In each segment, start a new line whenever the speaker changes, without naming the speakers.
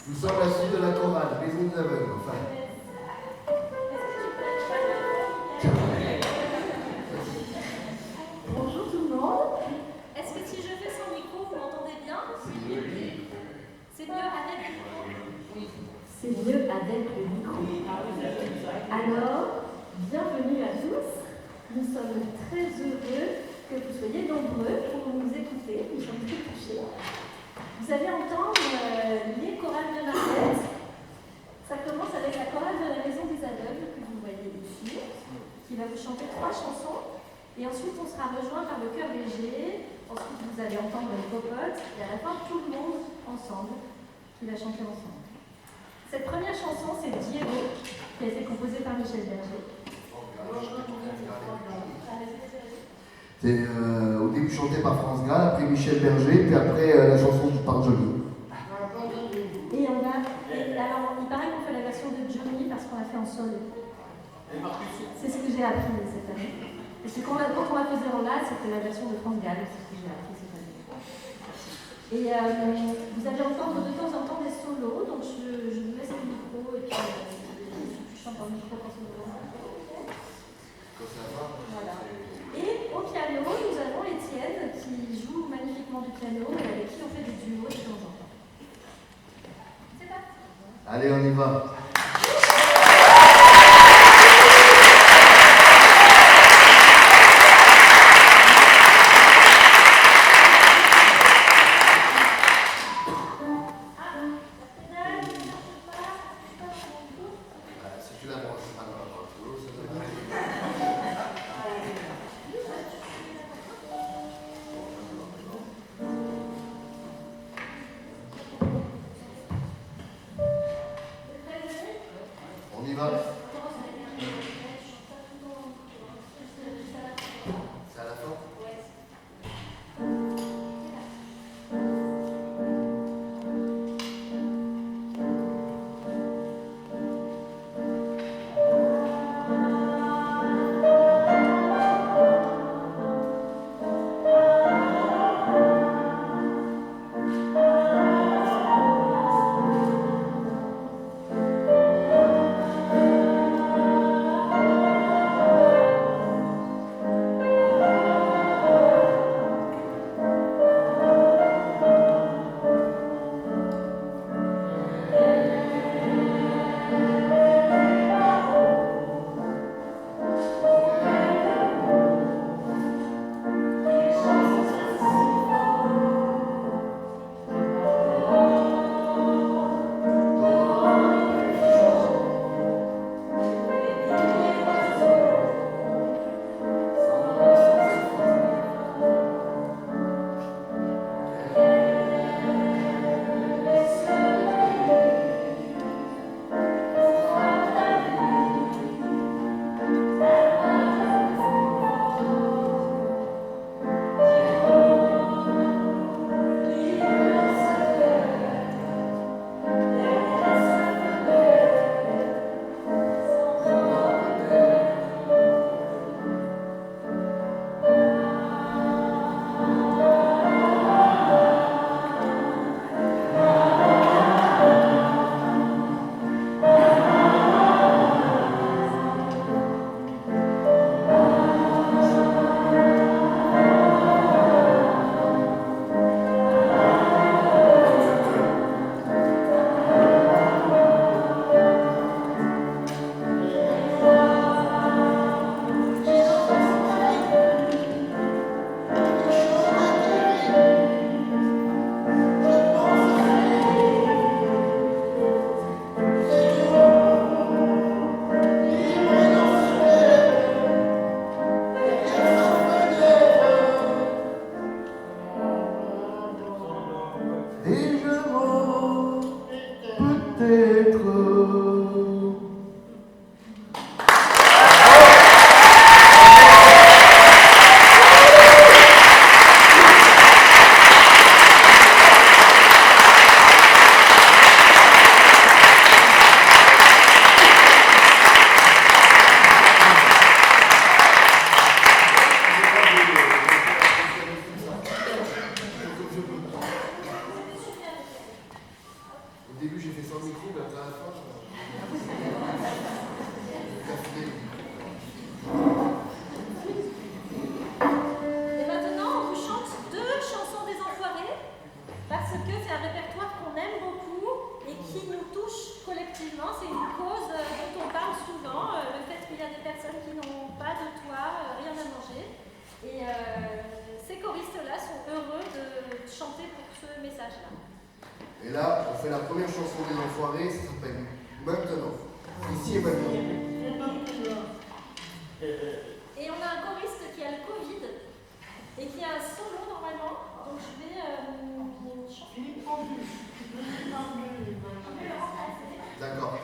Nous sommes la suite de la chorale, Maison des aveugles. Enfin.
Bonjour tout le monde. Est-ce que si je fais sans micro, vous m'entendez bien? C'est mieux avec le micro? C'est mieux avec le micro. Alors, bienvenue à tous. Nous sommes très heureux que vous soyez nombreux pour nous écouter. Nous sommes très touchés. Vous allez entendre les chorales de Marseille. Ça commence avec la chorale de la Maison des Aveugles que vous voyez ici, qui va vous chanter 3 chansons. Et ensuite, on sera rejoint par le chœur léger. Ensuite, vous allez entendre une popote. Et à la fin, tout le monde ensemble qui va chanter ensemble. Cette première chanson, c'est Diego, qui a été composée par Michel Berger.
C'est au début chanté par France Gall, après Michel Berger, puis après la chanson par Johnny.
Et on va. Alors, il paraît qu'on fait la version de Johnny parce qu'on l'a fait en sol. C'est ce que j'ai appris cette année. Parce que quand on la faisait en la, c'était la version de France Gall, c'est ce que j'ai appris cette année. Et vous allez entendre de temps en temps des solos, donc je vous laisse le micro et puis je chante en micro quand c'est bon. Voilà. Et au piano, nous avons Étienne qui joue magnifiquement du piano et avec qui on fait des duos de temps en temps. C'est parti.
Allez, on y va. On y va. C'est à la fin.
choristes-là sont heureux de chanter pour ce message-là.
Et là, on fait la première chanson des Enfoirés, ça s'appelle Maintenant. Ici et maintenant.
Et on a un choriste qui a le Covid et qui a un solo normalement. Donc je vais chanter.
D'accord.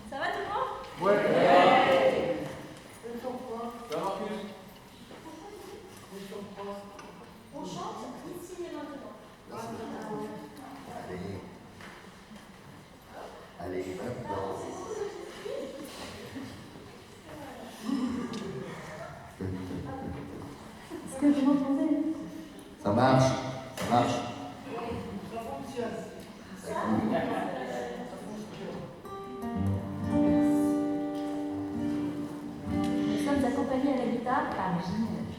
Ça va tout le monde?
Ouais.
On chante ici et maintenant.
Allez, maintenant.
Est-ce que vous m'entendez?
Ça marche, ça marche.
Nous sommes accompagnés à la guitare par Ginette.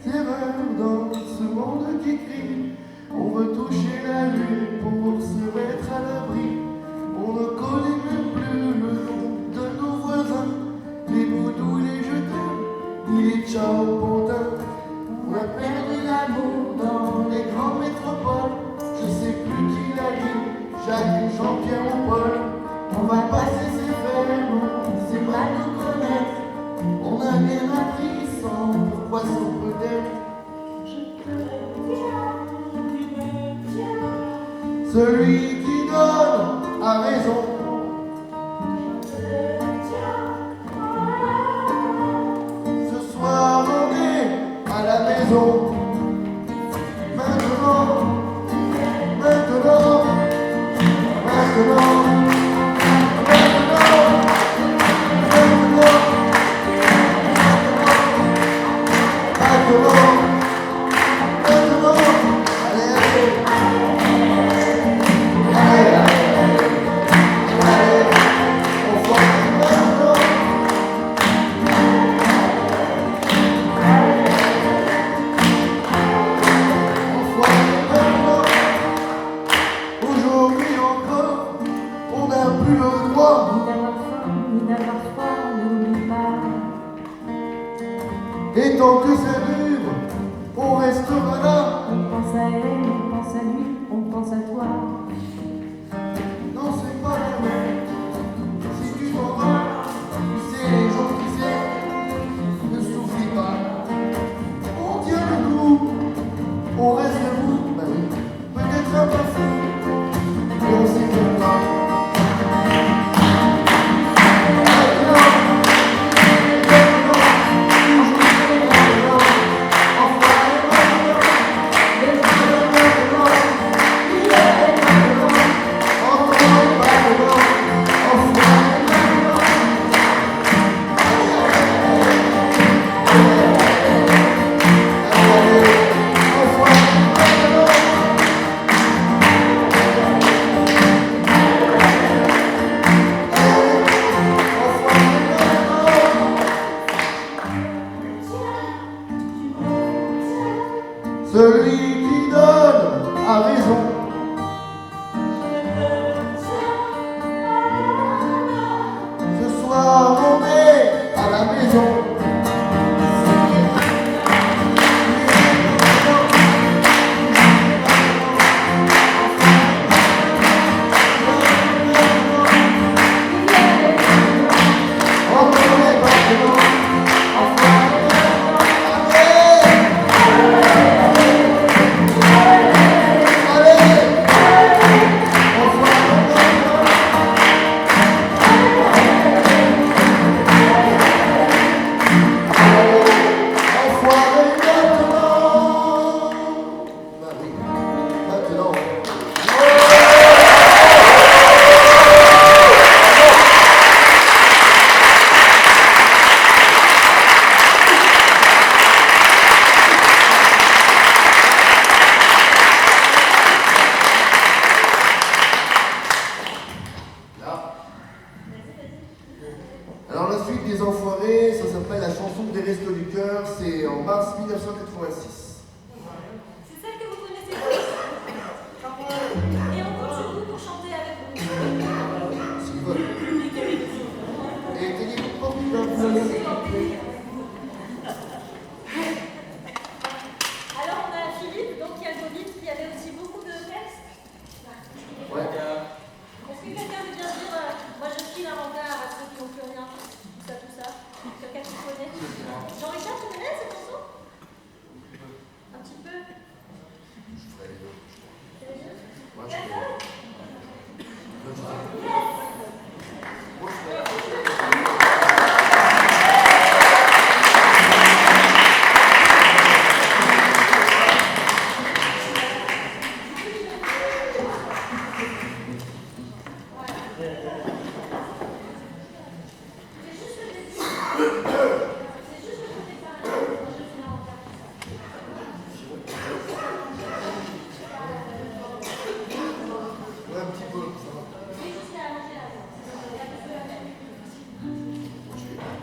Terreur dans ce monde qui crie, on veut toucher la lune pour se mettre à l'abri. On ne connaît même plus le nom de nos voisins, les boudous, les jetons, ni les ciao pantins. On a perdu l'amour dans les grandes métropoles, je sais plus qui l'a dit, Jacques, Jean-Pierre ou Paul. On va passer ses fers, c'est mal nous connaître, on a bien appris sans poisson peut-être. Celui qui donne a raison. Ce soir on est à la maison. Maintenant, maintenant, maintenant, maintenant, maintenant. Aujourd'hui encore, on n'a plus le droit
Ni d'avoir faim, ni d'avoir froid, ne l'oublie pas.
Et tant que ça dure, on restera là.
On pense à elle, on pense à lui, on pense à toi.
Non, c'est pas la même. Si tu t'en vas, c'est les gens qui s'aiment. Ne souffris pas. On tient le coup. On reste debout. Bah oui. Peut-être un peu fou. Mais on s'écoutera. Celui qui donne a raison. Ce soir on est à la maison. Allez! c'est en mars 1986.
C'est celle que vous connaissez tous. Et on compte sur vous pour chanter avec vous.
S'ils veulent. Et tenez-vous compte d'un
Alors on a Philippe, donc qui a le Covid, qui avait aussi beaucoup de textes.
Ouais.
Est-ce que quelqu'un veut bien dire moi je suis la regard à ceux qui n'ont plus rien, tout ça. Quelqu'un qui connaît. Jean-Richard, tu connais cette chanson? Un petit peu.
Moi, je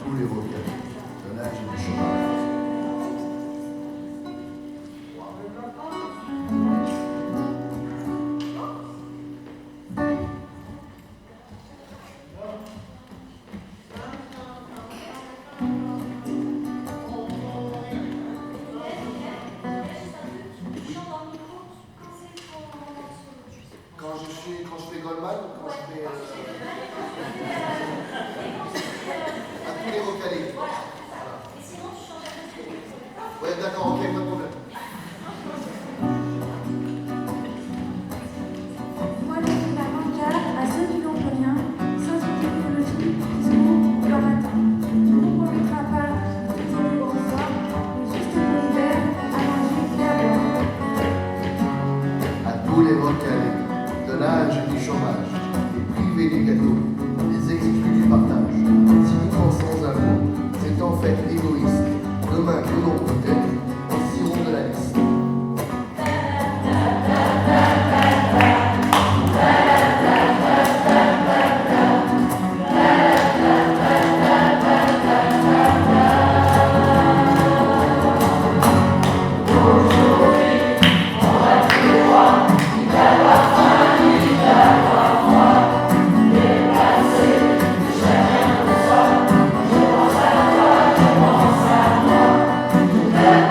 tous les requins de l'âge du chômage. Quand je fais Goldman, quand je fais à tous les recalés. Voilà.
Et sinon tu chantes avec nous.
Ouais, d'accord, ok, pas de problème.
Moi, je suis la bancale à ceux qui n'ont plus rien, sans technologie, discours, leur matin. On ne vous promettra pas de dîner bonsoir, mais juste pour l'hiver, à manger et à boire.
À tous les recalés de l'âge du chômage, les privés des gâteaux, les exclus du partage. Si nous pensons à vous, c'est en fait égoïste. Demain, nous l'on peut-être, en sirop de la liste.
Yeah.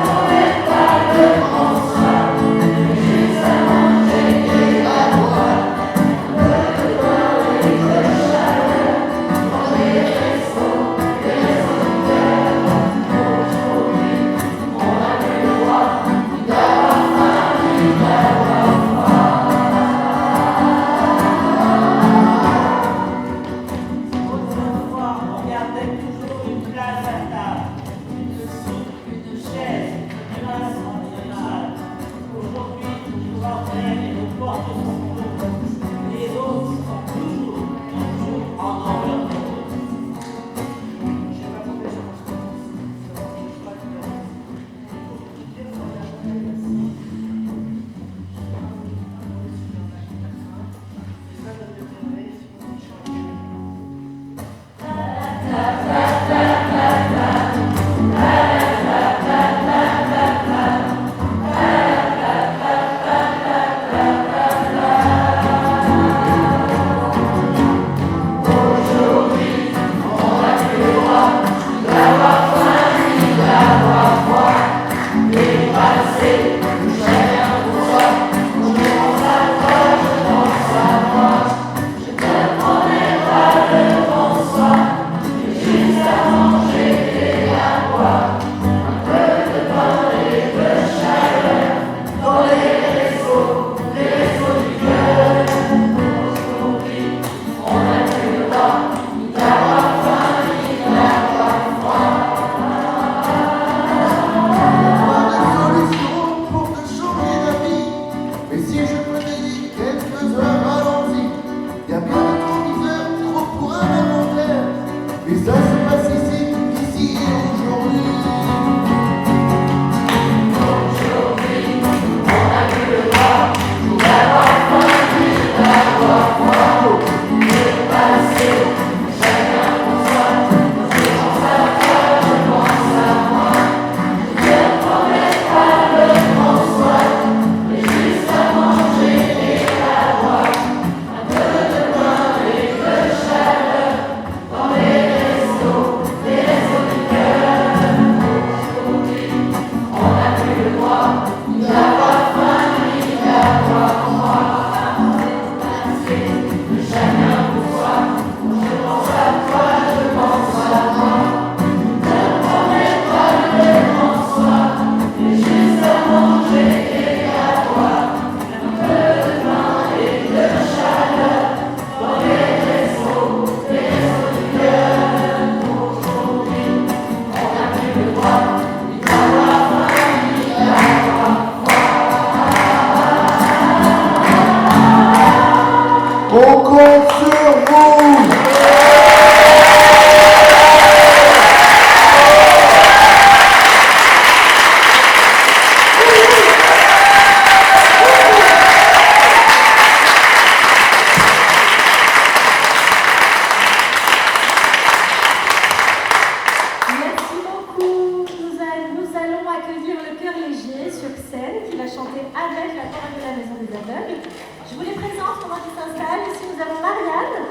accueillir le chœur léger sur scène qui va chanter avec la chorale de la Maison des Aveugles. Je vous les présente pendant qu'ils s'installent. Ici, nous avons Marianne.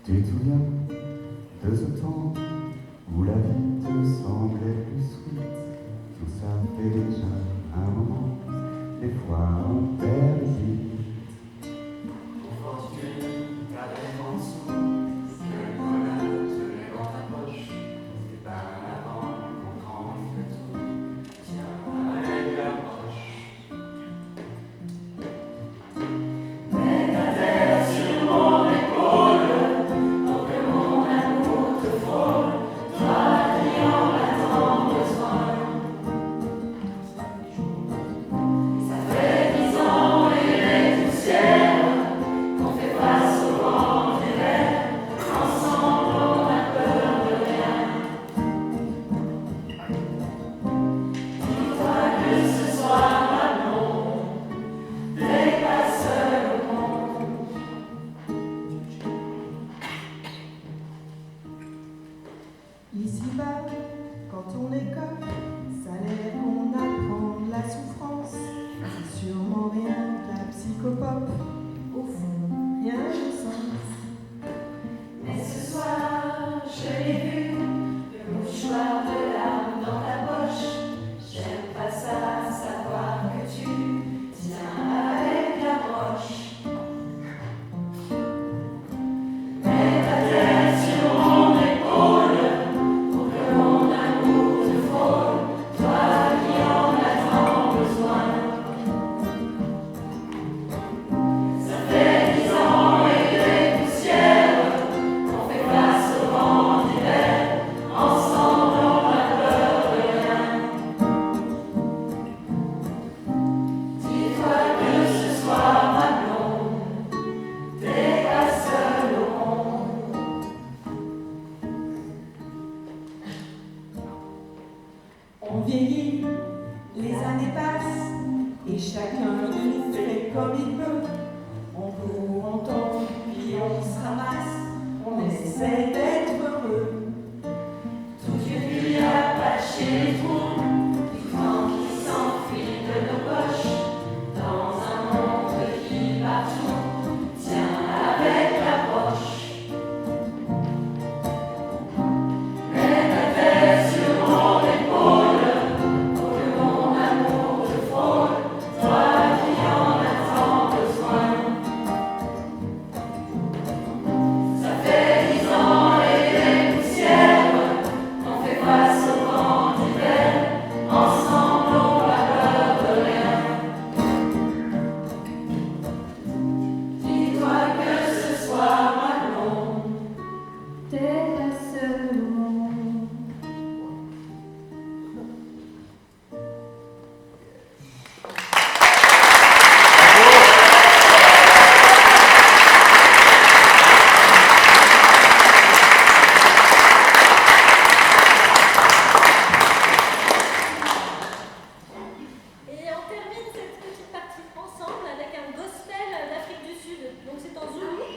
Tu te souviens de ce temps où la vie te semblait plus sweet? Tout ça fait déjà un moment, des fois on perd les vies. Pour fortune, t'as des en dessous, que le bonheur se met dans ta poche. C'est par avant qu'on comprend que tout tient avec l'approche. Mets ta tête sur mon épaule.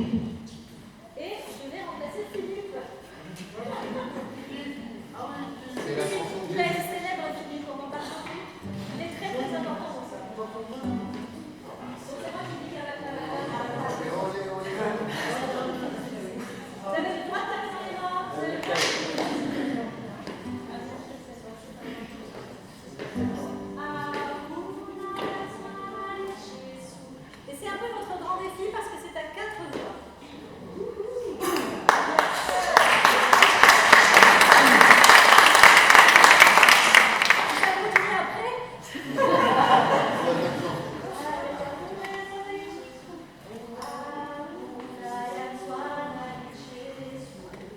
Et je vais remplacer Philippe.
C'est la chanson
Il va être célèbre, Philippe, on va pas chanter. Il est très très important pour ça. Donc c'est moi qui dis qu'elle va faire la. Vous avez le droit de taper dans les mains. Vous avez le droit de... Et c'est un peu votre grand défi parce que c'est à 4 voix. Ça continue après.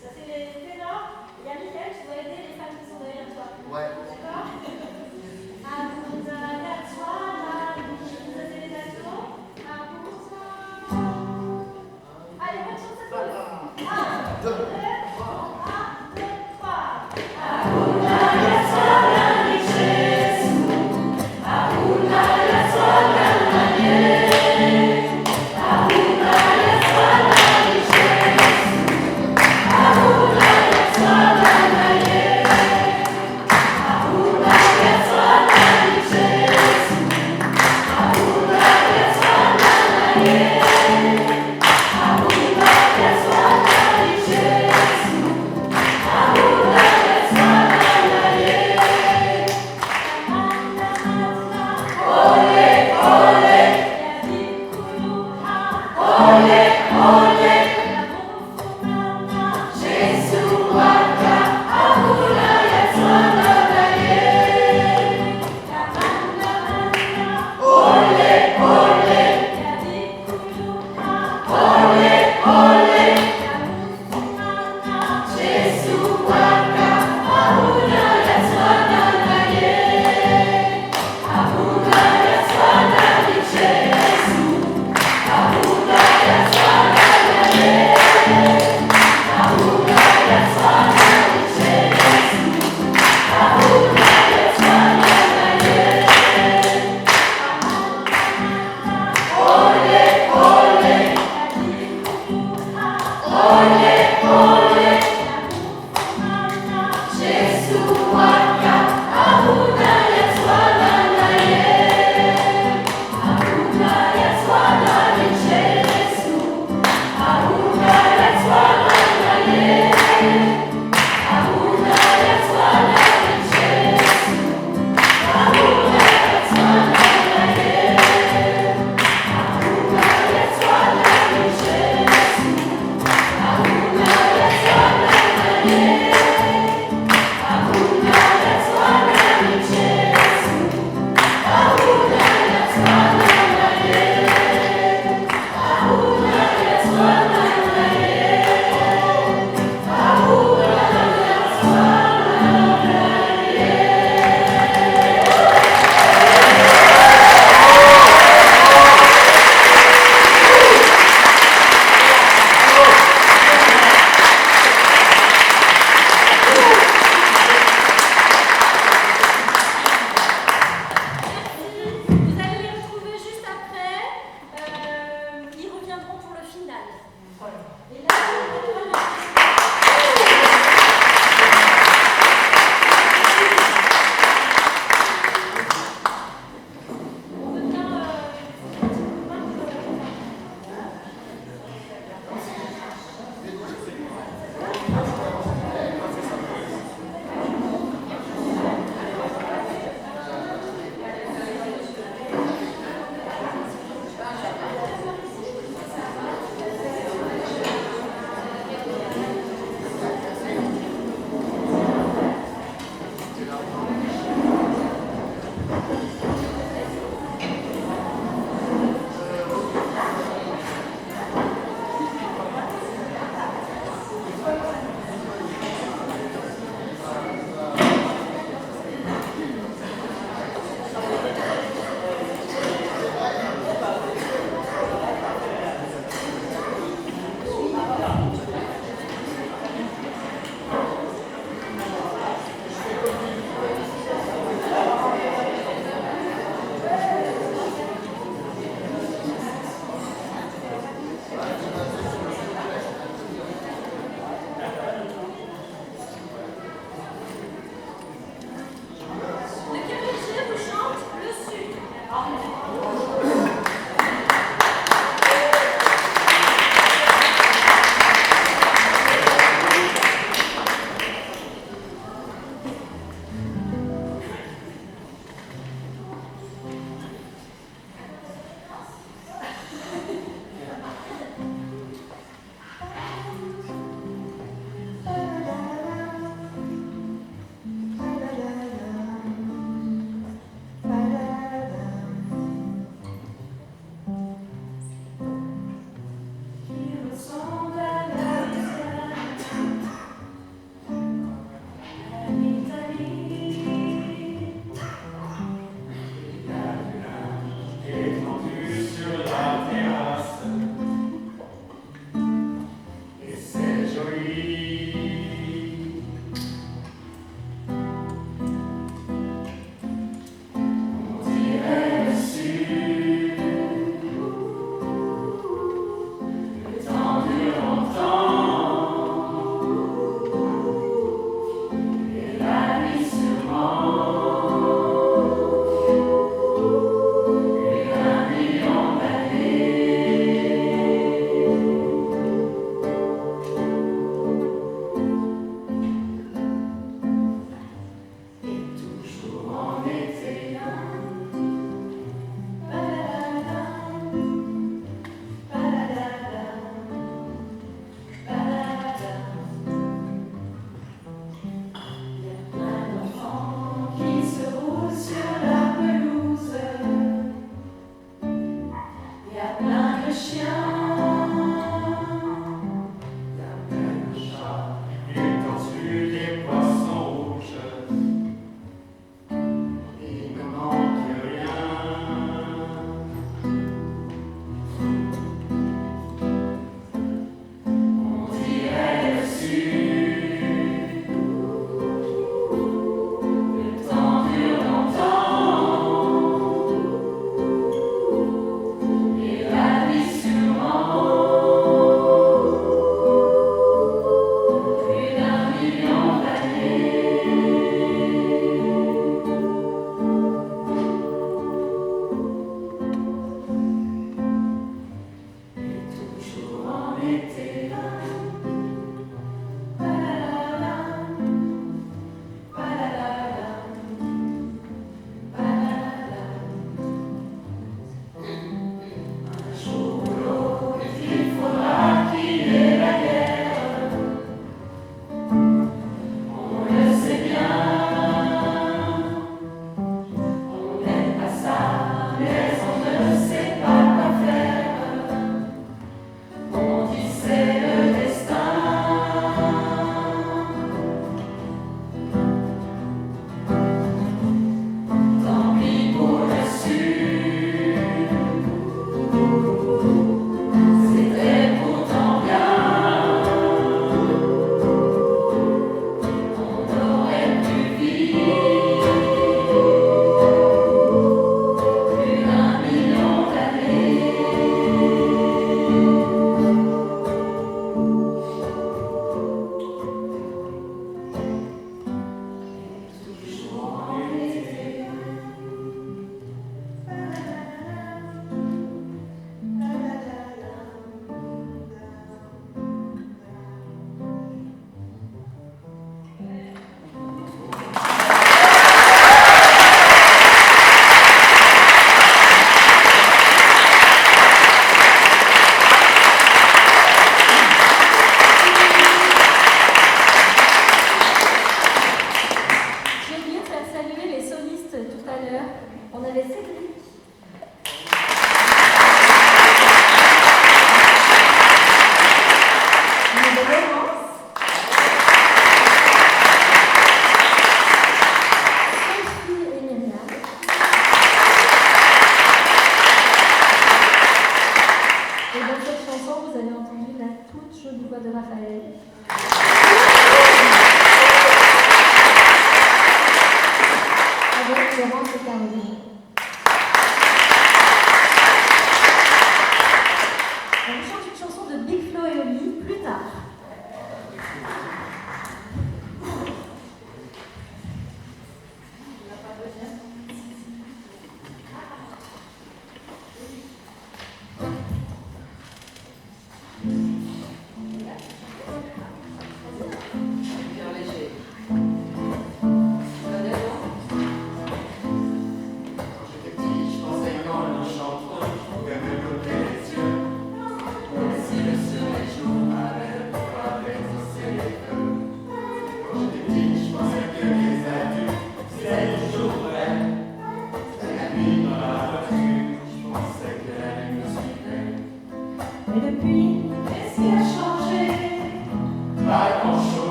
Ça c'est les ténors. Il y a Michael, tu dois aider les femmes qui sont derrière toi.
Ouais.
D'accord? Vous avez les altos. Allez, bonne chance à tous. 1, 2, 3.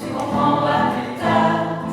Tu comprendras plus tard,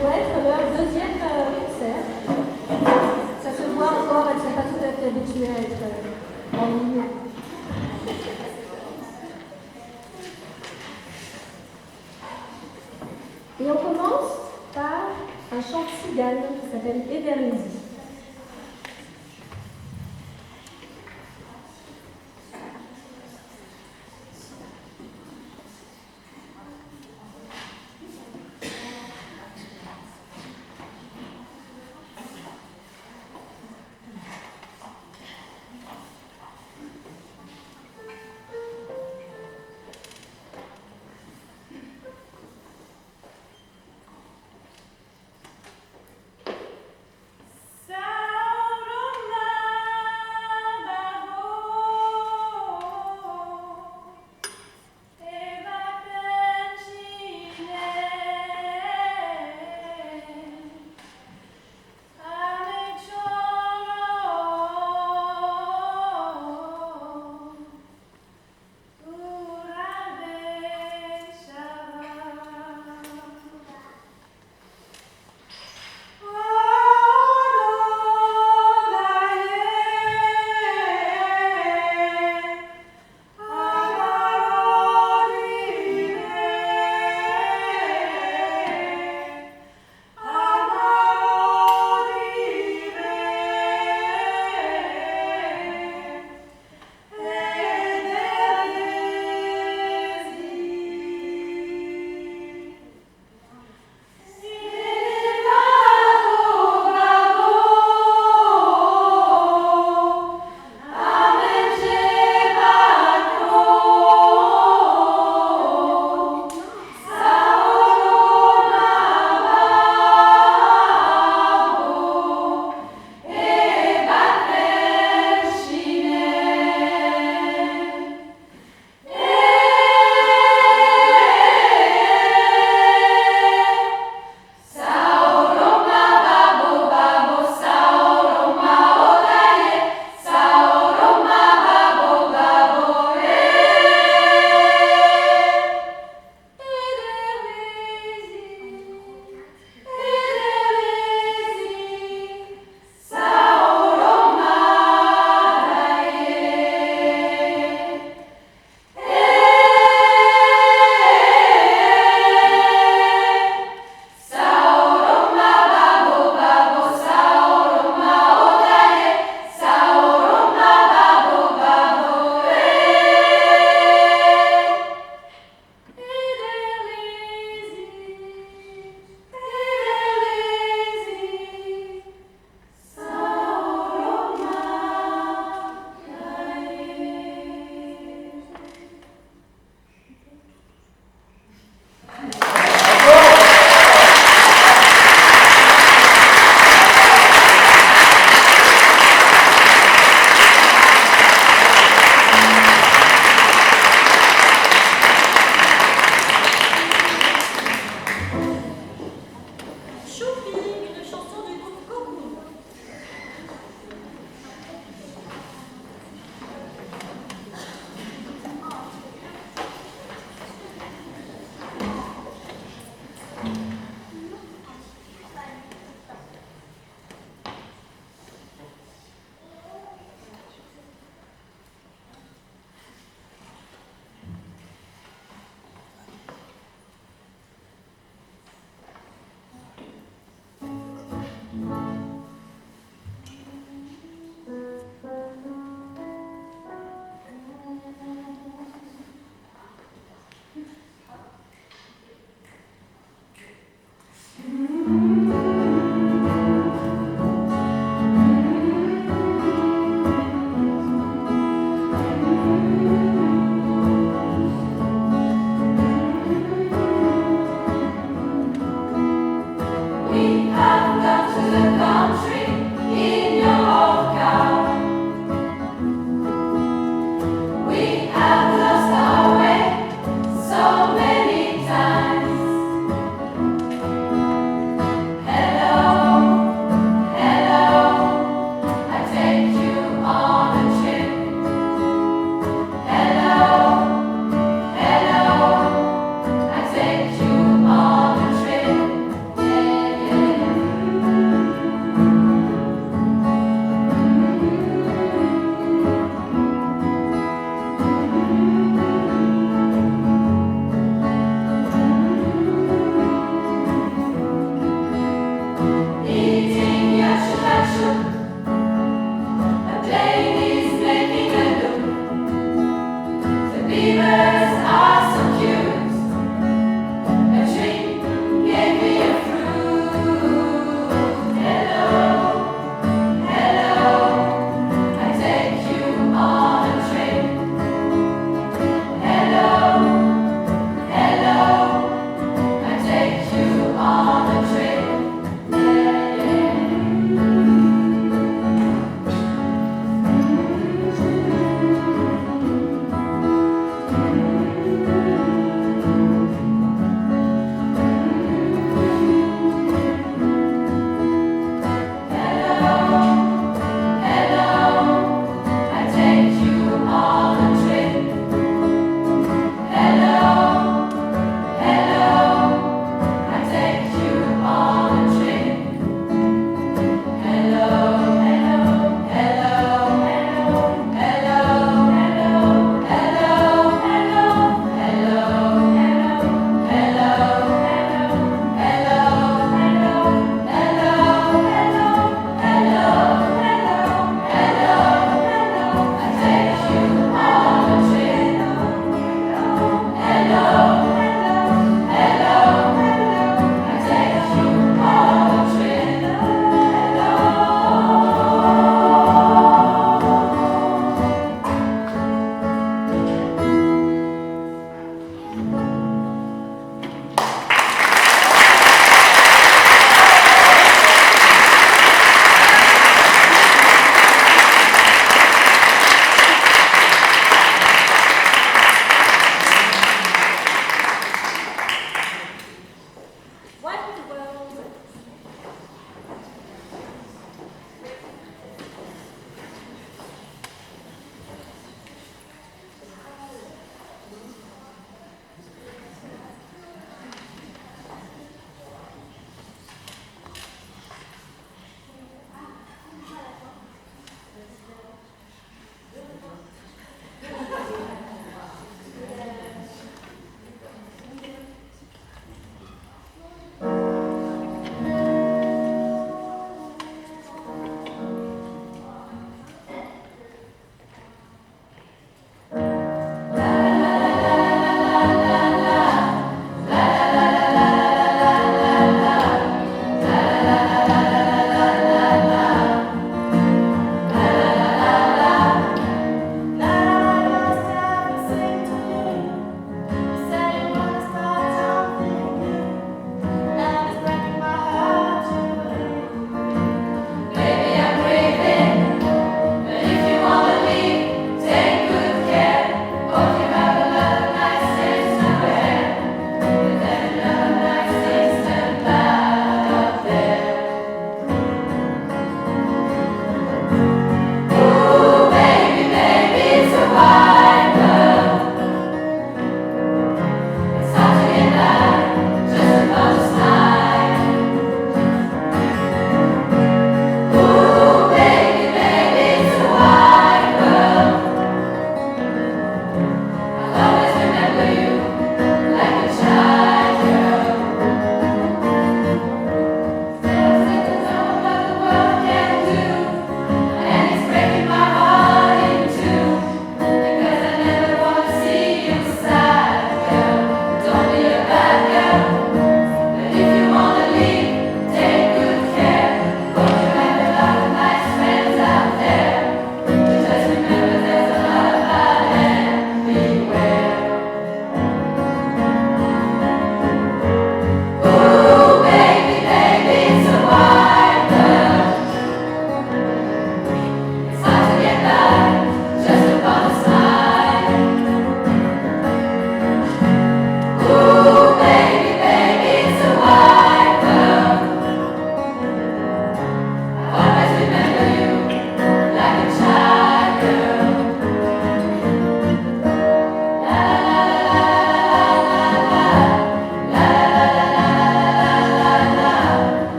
doit être leur deuxième concert. Ça se voit encore, elles ne sont pas tout à fait habituées à être en ligne. Et on commence par un chant de cigane qui s'appelle Éderlésie.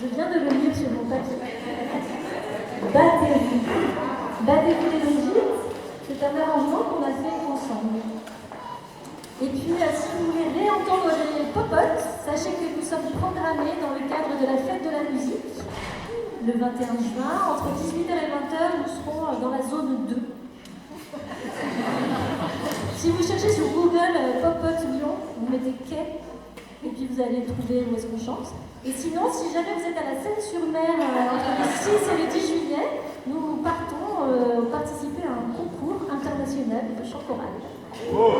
Je viens de le lire sur mon papier. Battez-vous. Battez-vous les Brigitte, c'est un arrangement qu'on a fait ensemble. Et puis, si vous voulez réentendre les popotes, sachez que nous sommes programmés dans le cadre de la fête de la musique. Le 21 juin, entre 18h et 20h, nous serons dans la zone 2. Si vous cherchez sur Google Popote Lyon, vous mettez quai, et puis vous allez trouver où est-ce qu'on chante. Et sinon, si jamais vous êtes à la Seine-sur-Mer entre le 6 et le 10 juillet, nous partons participer à un concours international de chant choral. Oh.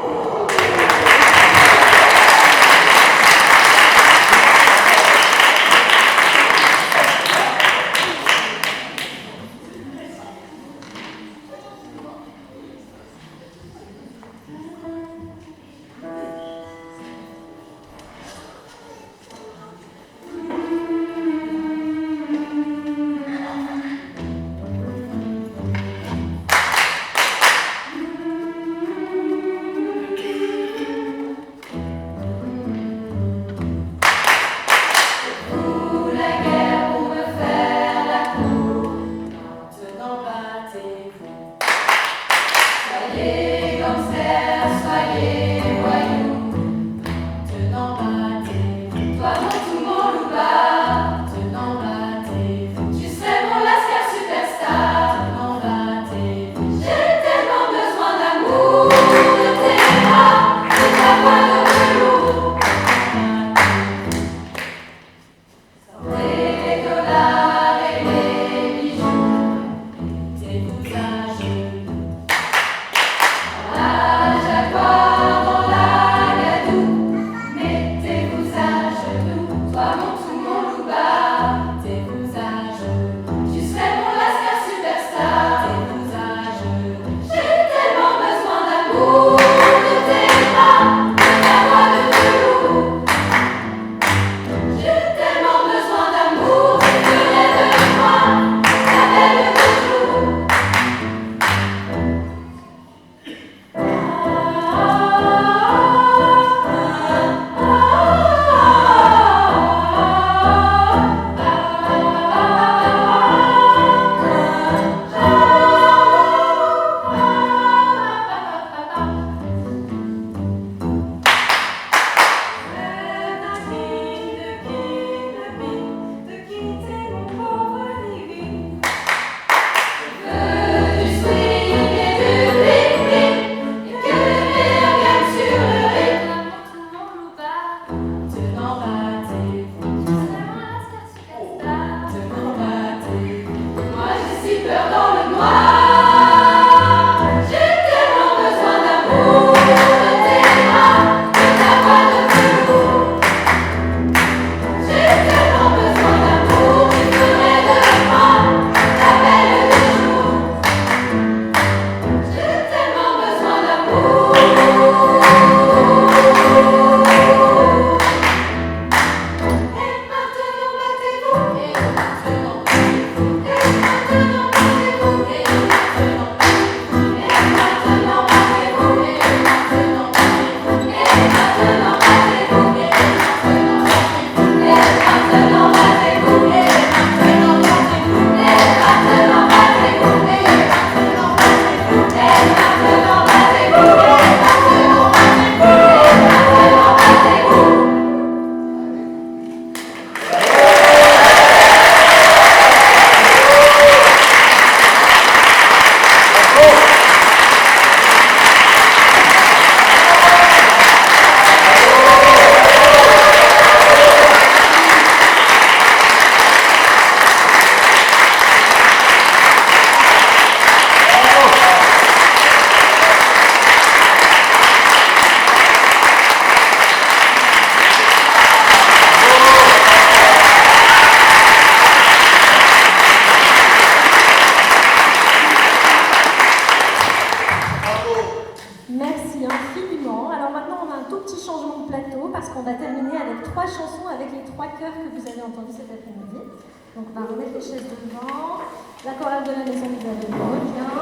Donc on va remettre les chaises devant, la chorale de la maison d'Isabelle revient,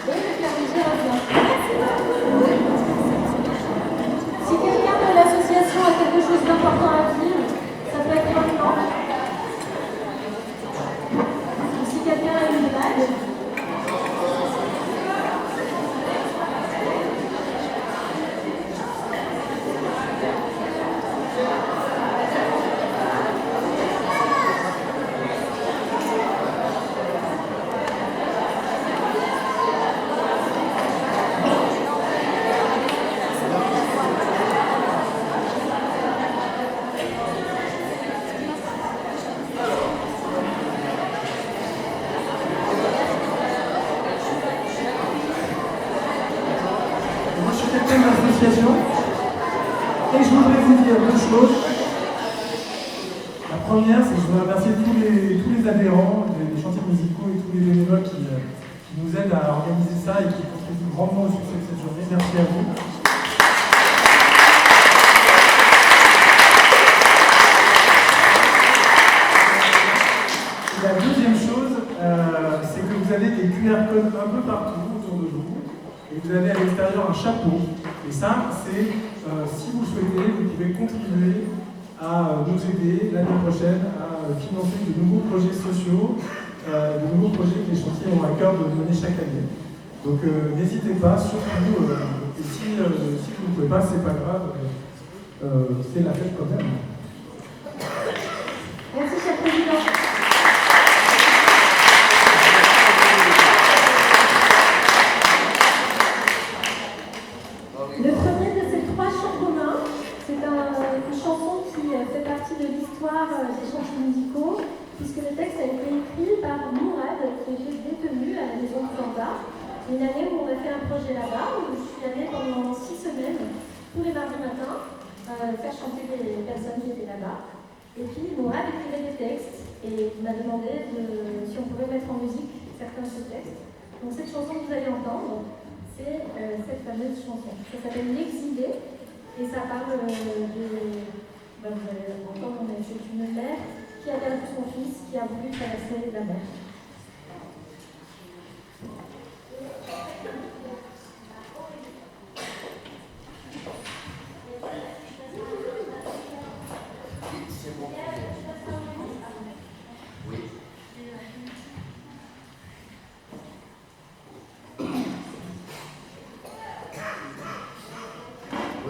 et le clavier revient. Merci beaucoup. Si quelqu'un de l'association a quelque chose d'important à dire, ça peut être maintenant.
l'association. Et je voudrais vous dire deux choses. La première, c'est que je voudrais remercier tous les adhérents des chantiers musicaux et tous les bénévoles qui nous aident à organiser ça et qui contribuent grandement au succès de cette journée. Merci à vous. Et la deuxième chose, c'est que vous avez des QR codes un peu partout autour de vous. Et vous avez à l'extérieur un chapeau. Et ça, c'est, si vous le souhaitez, vous pouvez contribuer à nous aider l'année prochaine à financer de nouveaux projets sociaux, de nouveaux projets que les chantiers ont à cœur de mener chaque année. Donc n'hésitez pas, surtout, et si vous ne pouvez pas, c'est pas grave, c'est la fête quand même.
Merci, cher président. Le premier de ces trois chants communs, c'est une chanson qui fait partie de l'histoire des chantiers musicaux, puisque le texte a été écrit par Mourad, qui était détenu à la maison de Zanda. Une année où on a fait un projet là-bas, où je suis allée pendant 6 semaines, tous les mardis matins, faire chanter les personnes qui étaient là-bas. Et puis Mourad écrivait des textes et il m'a demandé si on pouvait mettre en musique certains de ces textes. Donc cette chanson que vous allez entendre, c'est cette fameuse chanson. Ça s'appelle L'exilé et ça parle vous allez entendre, c'est une mère qui a perdu son fils, qui a voulu traverser la mer.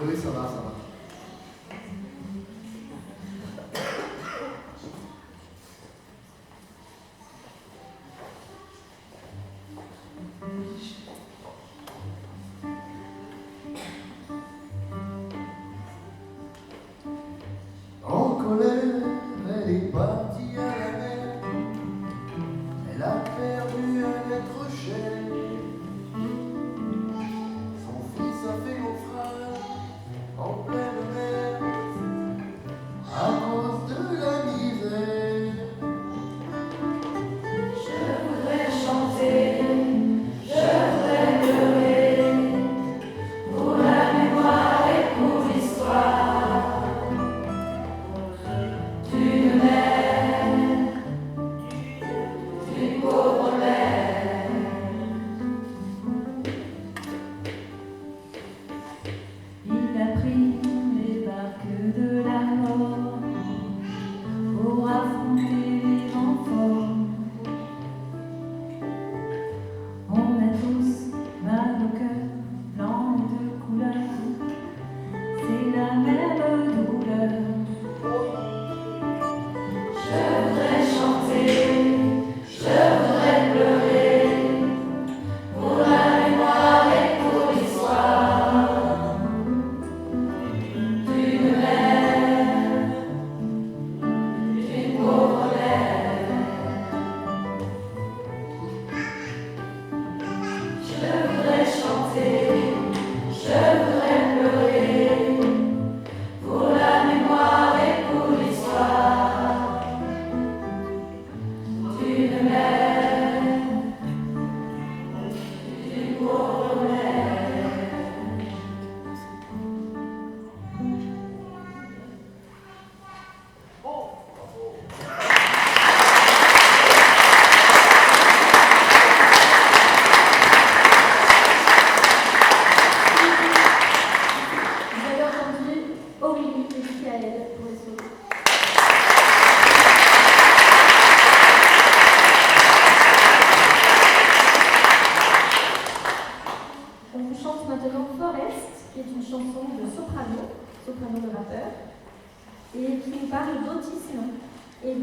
Oui, ça va, ça va. En colère, elle est partie à la mer. Elle a perdu un être cher. Son fils a fait naufrage en pleine mer à cause de la misère.
Je voudrais chanter, je voudrais pleurer, pour la mémoire et pour l'histoire d'une mère, d'une pauvre mère. Il a pris les barques de la mort pour affronter les vents forts. On a tous mal au cœur, blanc de couleur, c'est la même douleur. Je voudrais chanter, je voudrais pleurer, pour la mémoire et pour l'histoire d'une mère, d'une pauvre mère. Je voudrais chanter, je voudrais pleurer, pour la mémoire et pour l'histoire d'une mère, d'une pauvre mère.
Vous avez entendu Aurélie et Michael pour les solos. On chante maintenant Forest, qui est une chanson de soprano de rappeur, et qui nous parle d'autisme et de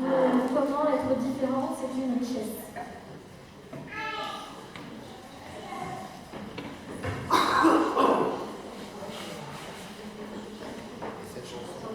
comment être différent, c'est une richesse.
Cette chanson.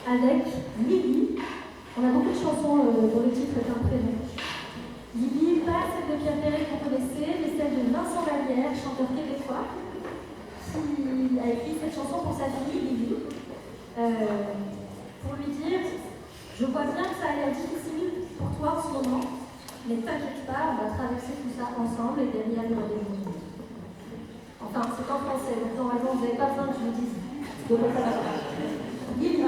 Avec Lily, on a beaucoup de chansons dont le titre est un prénom. Lily, pas celle de Pierre Perret qu'on connaissait, mais celle de Vincent Vallière, chanteur québécois, qui a écrit cette chanson pour sa fille, Lily, pour lui dire « Je vois bien que ça a l'air difficile pour toi en ce moment, mais t'inquiète pas, on va traverser tout ça ensemble et derrière il y aura des bons jours. » Enfin, c'est en français, donc normalement vous n'avez pas besoin que je vous dise de votre Lily.